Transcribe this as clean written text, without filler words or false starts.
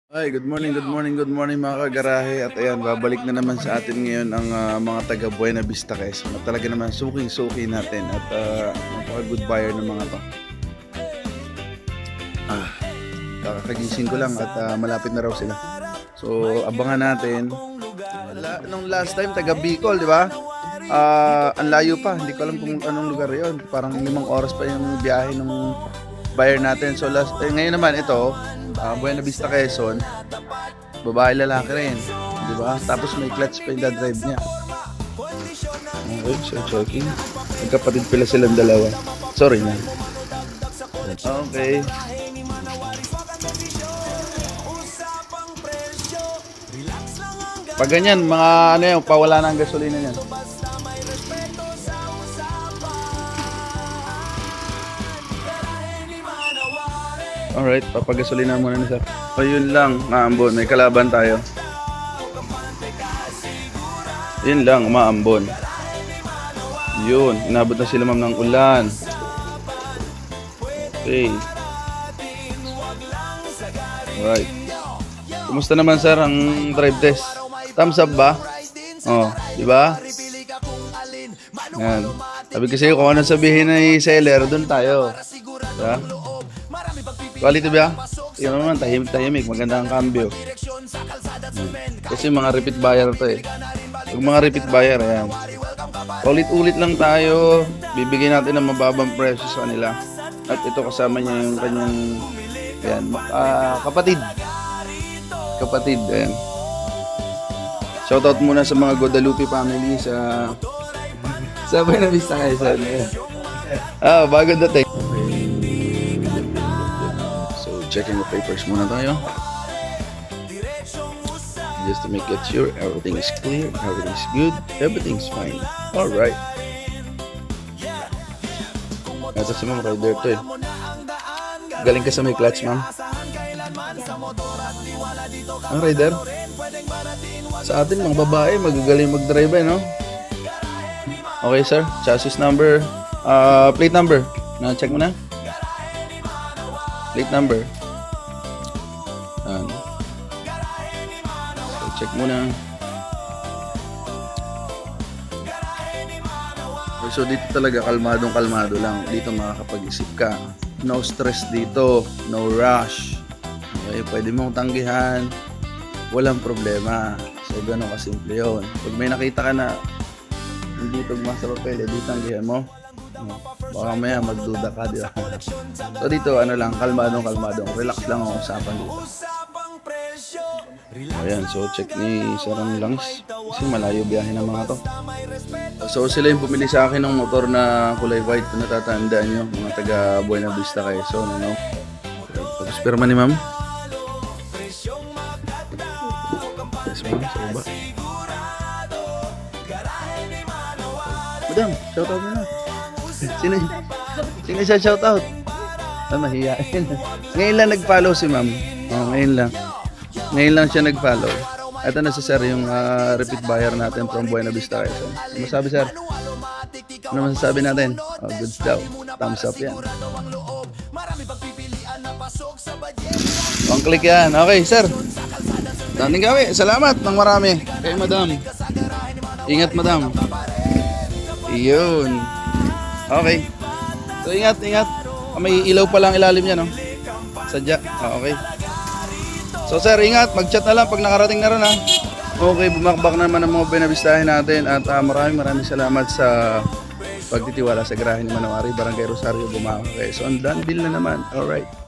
Hi, good morning, good morning, good morning mga kagarahe. At ayan, babalik na naman sa atin ngayon ang mga taga Buena Vista Quezon. At talaga naman suking-suki natin at napaka-good buyer ng mga to. Kakagising ko lang at malapit na raw sila. So, abangan natin. Nung last time, taga Bicol, di ba? Ang layo pa. Hindi ko alam kung anong lugar yon. Parang 5 oras pa yung biyahe ng buyer natin. So, ngayon naman ito, Buena Vista Quezon, babae lalaki rin, di ba? Tapos may clutch pa yung drive niya. Okay, so checking. Magkapatid pala silang dalawa. Sorry na. Okay. Pag ganyan, mga ano yung pawala na ang gasolina niyan. Alright, papagasolina muna ni sir. O yun lang, maambon. May kalaban tayo. Yun lang, maambon. Yun, inabot na sila ma'am ng ulan. Okay. Alright. Kumusta naman sir ang drive test? Thumbs up ba? Oh, di ba? Yan. Sabi kasi kung ano sabihin ng seller, doon tayo. Diba? Quality ba? Yun naman, tahimik, maganda ang cambio. Kasi mga repeat buyer to eh. Yung mga repeat buyer, ayan. Ulit-ulit lang tayo. Bibigyan natin ng mababang presyo sa kanila. At ito kasama niya yung kanyang ayan, kapatid. Kapatid, ayan. Shoutout muna sa mga Guadalupe family sa Buena Vista Quezon. Bago dating. Checking the papers muna tayo. Just to make it sure everything is clear, everything is good, everything's fine. Alright. Ito si ma'am, rider to eh. Galing ka sa may clutch ma'am. Ang rider? Sa atin mga babae, magagaling mag-drive eh, no? Okay sir, chassis number, plate number. Na-check mo na? Plate number. So, check muna. So dito talaga kalmadong-kalmado lang. Dito makakapag-isip ka. No stress dito, no rush. Okay, pwede mong tanggihan. Walang problema. So gano'n kasimple yun. Pag may nakita ka na hindi tugma sa papel, di tanggihan mo. Baka maya magduda ka, di ba? So dito, ano lang, kalmadong. Relax lang ang usapan dito. Ayan, so check ni Sarang Langs. Kasi malayo biyahe ng mga to. So sila yung bumili sa akin ng motor na kulay white. Kung natatandaan nyo, mga taga Buena Vista Quezon, ano? Tapos pirma ni ma'am. Yes, ma'am, sa iba. Madam, shoutout mo na. Sino siya shoutout? Mahihain. Ngayon lang nag-follow si ma'am. Ngayon lang siya nag-follow. Ito na si sir, yung repeat buyer natin from Buena Vista Quezon. Ano masabi sir? Ano masasabi natin? Good daw. Thumbs up yan. One click yan. Okay sir. Dating gawi. Salamat ng marami. Kay madam. Ingat madam. Iyon. Okay. So ingat. May ilaw pa lang ilalim niya, no? Sadya. Okay. So sir, ingat. Mag-chat na lang pag nakarating na rin, ha? Okay, bumakbak naman ang mga binabistahin natin. At maraming salamat sa pagtitiwala sa garahe ni Manawari, Barangay Rosario, Bumaca. Okay, so done deal na naman. Alright.